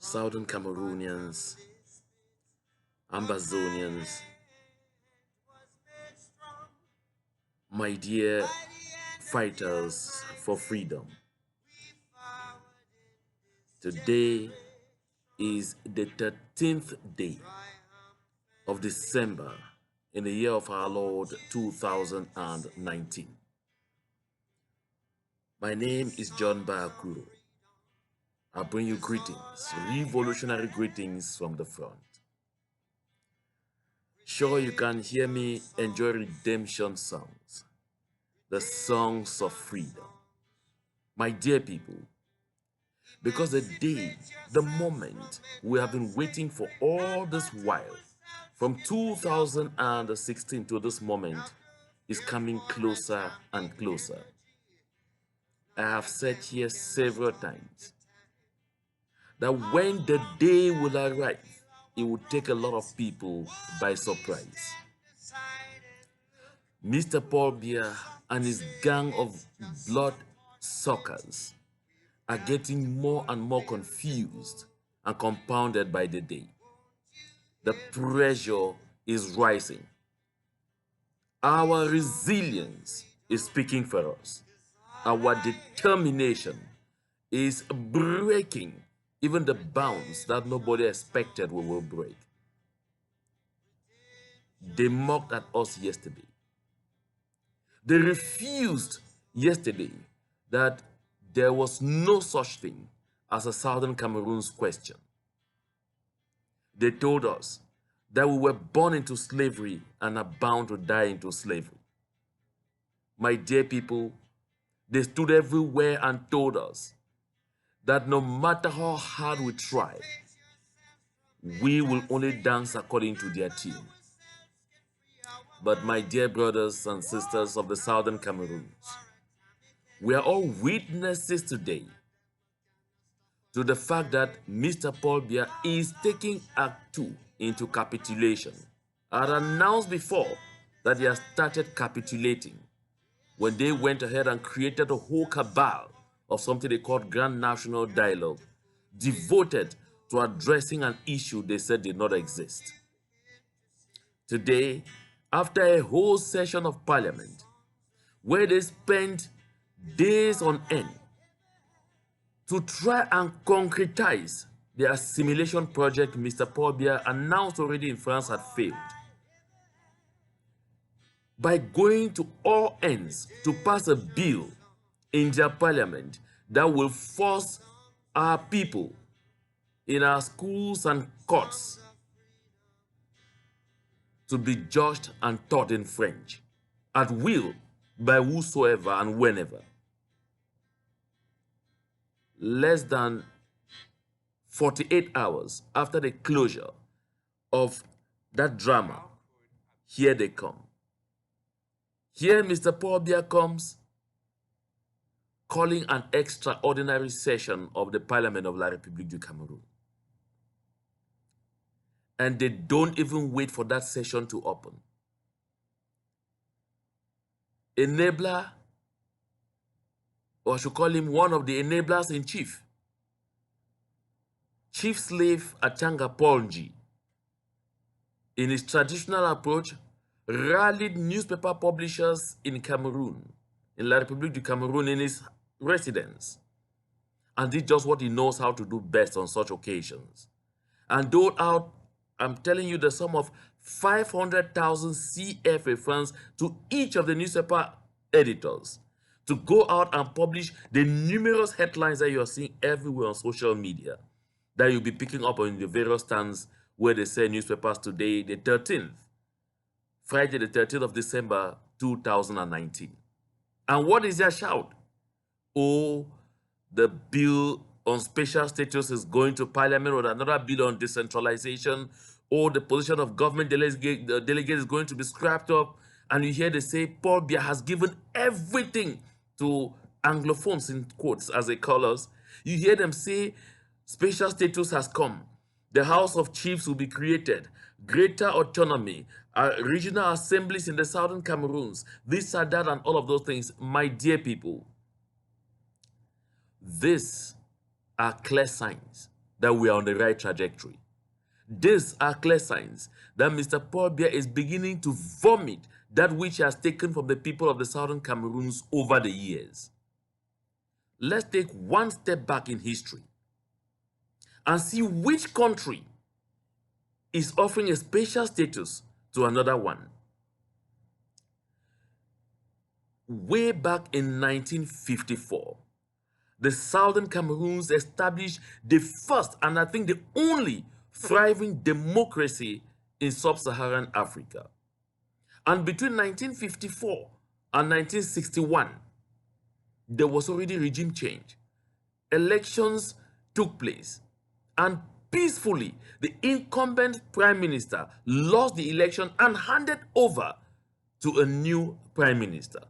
Southern Cameroonians, Ambazonians, my dear fighters for freedom. Today is the 13th day of December in the year of our Lord 2019. My name is John Bakuro. I bring you greetings, revolutionary greetings from the front. Sure, you can hear me enjoy redemption songs, the songs of freedom. My dear people, because the day, the moment we have been waiting for all this while, from 2016 to this moment, is coming closer and closer. I have said here several times that when the day will arrive, it will take a lot of people by surprise. Mr. Paul Biya and his gang of blood suckers are getting more and more confused and compounded by the day. The pressure is rising. Our resilience is speaking for us. Our determination is breaking even the bounds that nobody expected we will break. They mocked at us yesterday. They refused yesterday that there was no such thing as a Southern Cameroons question. They told us that we were born into slavery and are bound to die into slavery. My dear people, they stood everywhere and told us that no matter how hard we try, we will only dance according to their tune. But my dear brothers and sisters of the Southern Cameroons, we are all witnesses today to the fact that Mr. Paul Biya is taking Act 2 into capitulation. I had announced before that they have started capitulating when they went ahead and created a whole cabal of something they called Grand National Dialogue, devoted to addressing an issue they said did not exist. Today, after a whole session of parliament, where they spent days on end to try and concretize the assimilation project Mr. Paul Biya announced already in France had failed, by going to all ends to pass a bill in their parliament that will force our people in our schools and courts to be judged and taught in French at will by whosoever and whenever. Less than 48 hours after the closure of that drama, here they come. Here Mr. Paul Biya comes calling an extraordinary session of the Parliament of la Republique du Cameroun. And they don't even wait for that session to open. Enabler, or I should call him one of the enablers in chief, Chief Slave Achanga Ponji, in his traditional approach, rallied newspaper publishers in Cameroon, in La Republique du Cameroun, in his residence, and did just what he knows how to do best on such occasions, and doled out, I'm telling you, the sum of 500,000 CFA francs to each of the newspaper editors to go out and publish the numerous headlines that you are seeing everywhere on social media, that you'll be picking up on the various stands where they say newspapers today, the 13th, Friday the 13th of December 2019. And what is their shout? Oh, the bill on special status is going to Parliament, or another bill on decentralization, or the position of government delegate is going to be scrapped up. And you hear they say Paul Biya has given everything to Anglophones, in quotes, as they call us. You hear them say special status has come. The House of Chiefs will be created. Greater autonomy. Regional assemblies in the Southern Cameroons. This, that, and all of those things. My dear people, these are clear signs that we are on the right trajectory. These are clear signs that Mr. Paul Biya is beginning to vomit that which he has taken from the people of the Southern Cameroons over the years. Let's take one step back in history and see which country is offering a special status to another one. Way back in 1954, the Southern Cameroons established the first and I think the only thriving democracy in sub-Saharan Africa. And between 1954 and 1961, there was already regime change. Elections took place, and peacefully, the incumbent prime minister lost the election and handed over to a new prime minister.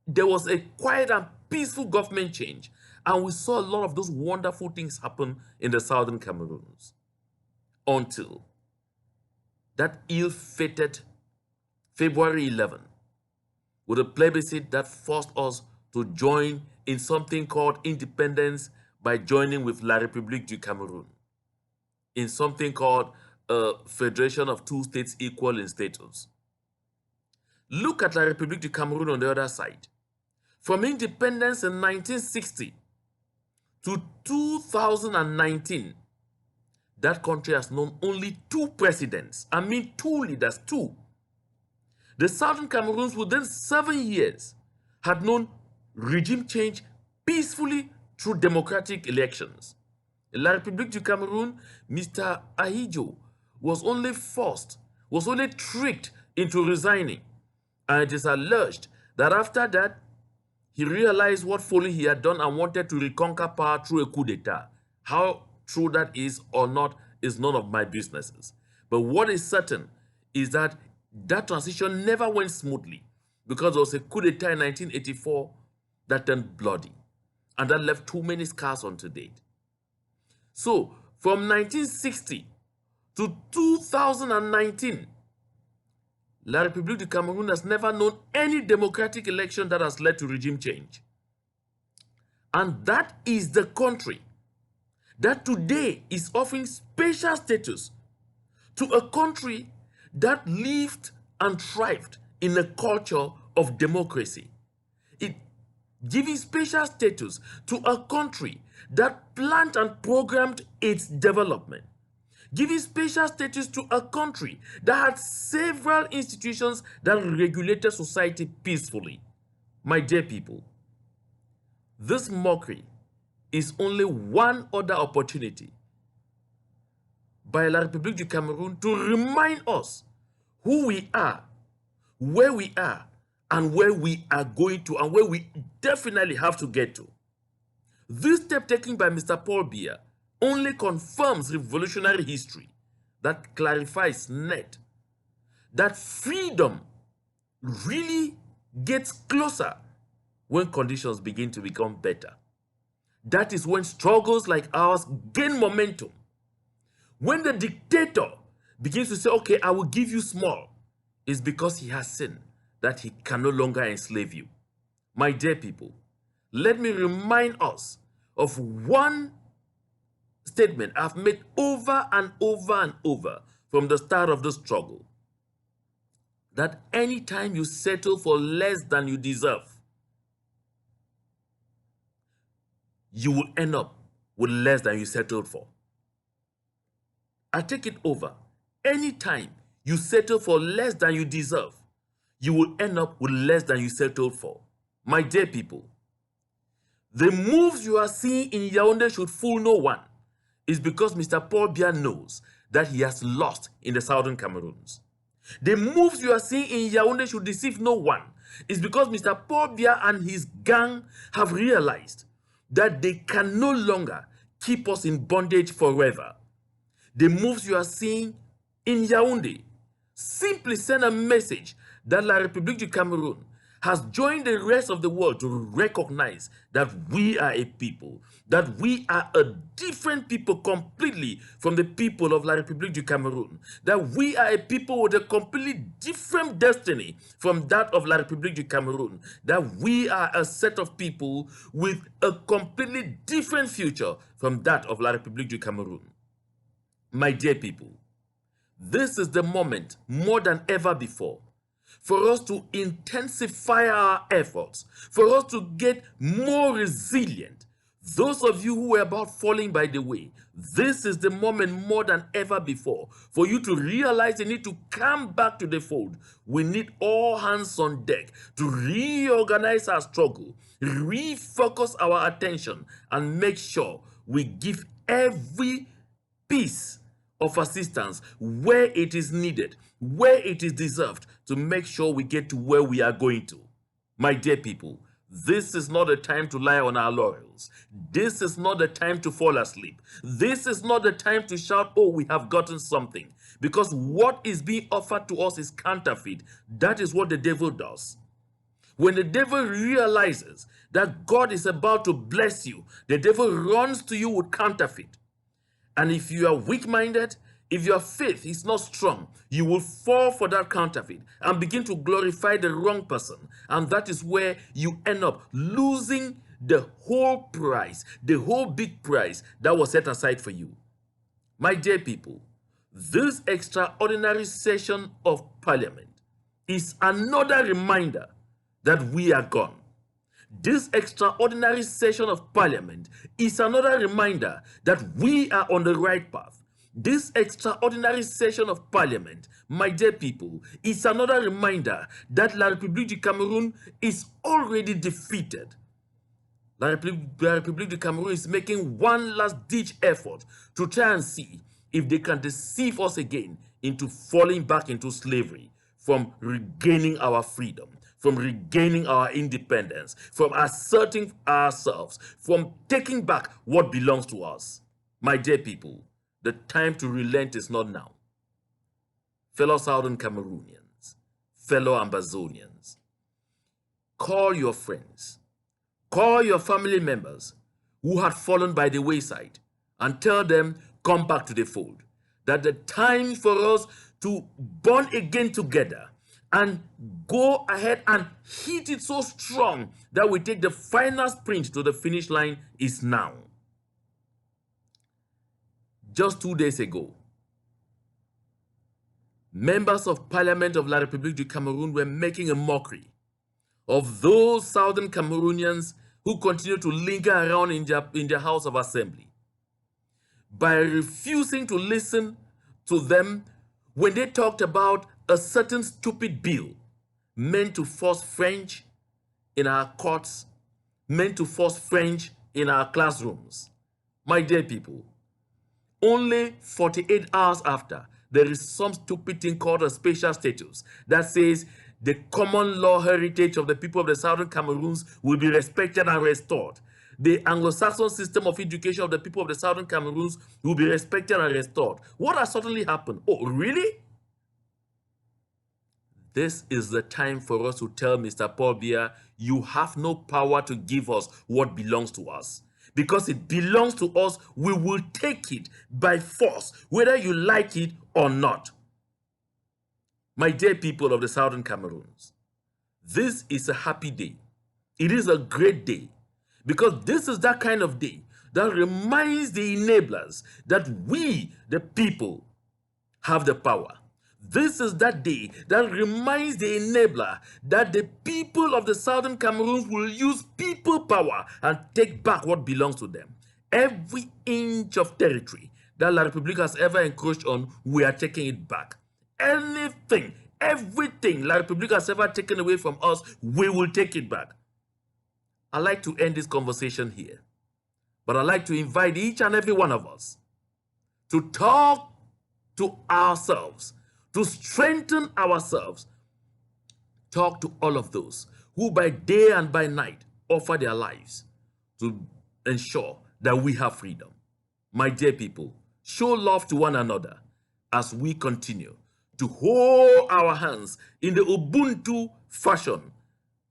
There was a quiet and peaceful government change, and we saw a lot of those wonderful things happen in the Southern Cameroons. Until that ill-fated February 11, with a plebiscite that forced us to join in something called independence by joining with La République du Cameroun, in something called a federation of two states equal in status. Look at La République du Cameroun on the other side. From independence in 1960 to 2019, that country has known only two presidents. I mean, two leaders, two. The Southern Cameroons within 7 years had known regime change peacefully through democratic elections. In La République du Cameroun, Mr. Ahidjo was only tricked into resigning. And it is alleged that after that, he realized what folly he had done and wanted to reconquer power through a coup d'etat. How true that is or not is none of my businesses. But what is certain is that that transition never went smoothly, because there was a coup d'etat in 1984 that turned bloody, and that left too many scars on to date. So, from 1960 to 2019, La République du Cameroun has never known any democratic election that has led to regime change. And that is the country that today is offering special status to a country that lived and thrived in a culture of democracy. It giving special status to a country that planned and programmed its development. Giving special status to a country that had several institutions that regulated society peacefully. My dear people, this mockery is only one other opportunity by La République du Cameroun to remind us who we are, where we are, and where we are going to, and where we definitely have to get to. This step taken by Mr. Paul Biya only confirms revolutionary history that clarifies net that freedom really gets closer when conditions begin to become better. That is when struggles like ours gain momentum. When the dictator begins to say, okay, I will give you small, it's because he has seen that he can no longer enslave you. My dear people, let me remind us of one statement I've made over and over and over from the start of the struggle, that anytime you settle for less than you deserve, you will end up with less than you settled for. I take it over. Anytime you settle for less than you deserve, you will end up with less than you settled for. My dear people, the moves you are seeing in Yaounde should fool no one. It's because Mr. Paul Biya knows that he has lost in the Southern Cameroons. The moves you are seeing in Yaounde should deceive no one. It's because Mr. Paul Biya and his gang have realized that they can no longer keep us in bondage forever. The moves you are seeing in Yaounde simply send a message that La République du Cameroun has joined the rest of the world to recognize that we are a people, that we are a different people completely from the people of La République du Cameroun, that we are a people with a completely different destiny from that of La République du Cameroun, that we are a set of people with a completely different future from that of La République du Cameroun. My dear people, this is the moment more than ever before for us to intensify our efforts, for us to get more resilient. Those of you who were about falling by the way, this is the moment more than ever before for you to realize you need to come back to the fold. We need all hands on deck to reorganize our struggle, refocus our attention, and make sure we give every piece of assistance where it is needed, where it is deserved, to make sure we get to where we are going to. My dear people, this is not a time to lie on our laurels. This is not the time to fall asleep. This is not the time to shout, oh, we have gotten something. Because what is being offered to us is counterfeit. That is what the devil does. When the devil realizes that God is about to bless you, the devil runs to you with counterfeit. And if you are weak-minded, if your faith is not strong, you will fall for that counterfeit and begin to glorify the wrong person. And that is where you end up losing the whole prize, the whole big prize that was set aside for you. My dear people, this extraordinary session of Parliament is another reminder that we are gone. This extraordinary session of Parliament is another reminder that we are on the right path. This extraordinary session of Parliament, my dear people, is another reminder that La République du Cameroun is already defeated. La République du Cameroun is making one last-ditch effort to try and see if they can deceive us again into falling back into slavery, from regaining our freedom, from regaining our independence, from asserting ourselves, from taking back what belongs to us. My dear people, the time to relent is not now. Fellow Southern Cameroonians, fellow Ambazonians, call your friends, call your family members who had fallen by the wayside and tell them, come back to the fold. That the time for us to born again together and go ahead and hit it so strong that we take the final sprint to the finish line is now. Just 2 days ago, members of Parliament of La République du Cameroun were making a mockery of those Southern Cameroonians who continue to linger around in their House of Assembly by refusing to listen to them when they talked about a certain stupid bill meant to force French in our courts, meant to force French in our classrooms. My dear people, only 48 hours after, there is some stupid thing called a special status that says the common law heritage of the people of the Southern Cameroons will be respected and restored. The Anglo-Saxon system of education of the people of the Southern Cameroons will be respected and restored. What has suddenly happened? Oh, really? This is the time for us to tell Mr. Paul Biya, you have no power to give us what belongs to us. Because it belongs to us, we will take it by force, whether you like it or not. My dear people of the Southern Cameroons, this is a happy day. It is a great day, because this is that kind of day that reminds the enablers that we, the people, have the power. This is that day that reminds the enabler that the people of the Southern Cameroons will use people power and take back what belongs to them. Every inch of territory that La République has ever encroached on, we are taking it back. Anything, everything La République has ever taken away from us, we will take it back. I'd like to end this conversation here, but I'd like to invite each and every one of us to talk to ourselves, to strengthen ourselves. Talk to all of those who by day and by night offer their lives to ensure that we have freedom. My dear people, show love to one another as we continue to hold our hands in the Ubuntu fashion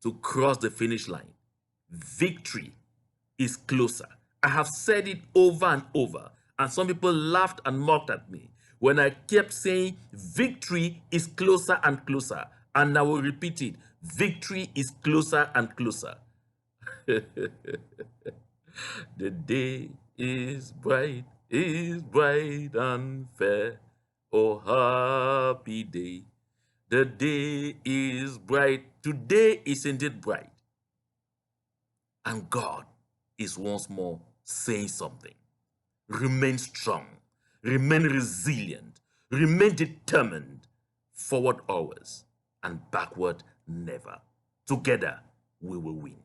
to cross the finish line. Victory is closer. I have said it over and over, and some people laughed and mocked at me when I kept saying victory is closer and closer. And I will repeat it. Victory is closer and closer. The day is bright and fair. Oh, happy day. The day is bright. Today is indeed bright. And God is once more saying something. Remain strong. Remain resilient. Remain determined. Forward always and backward never. Together we will win.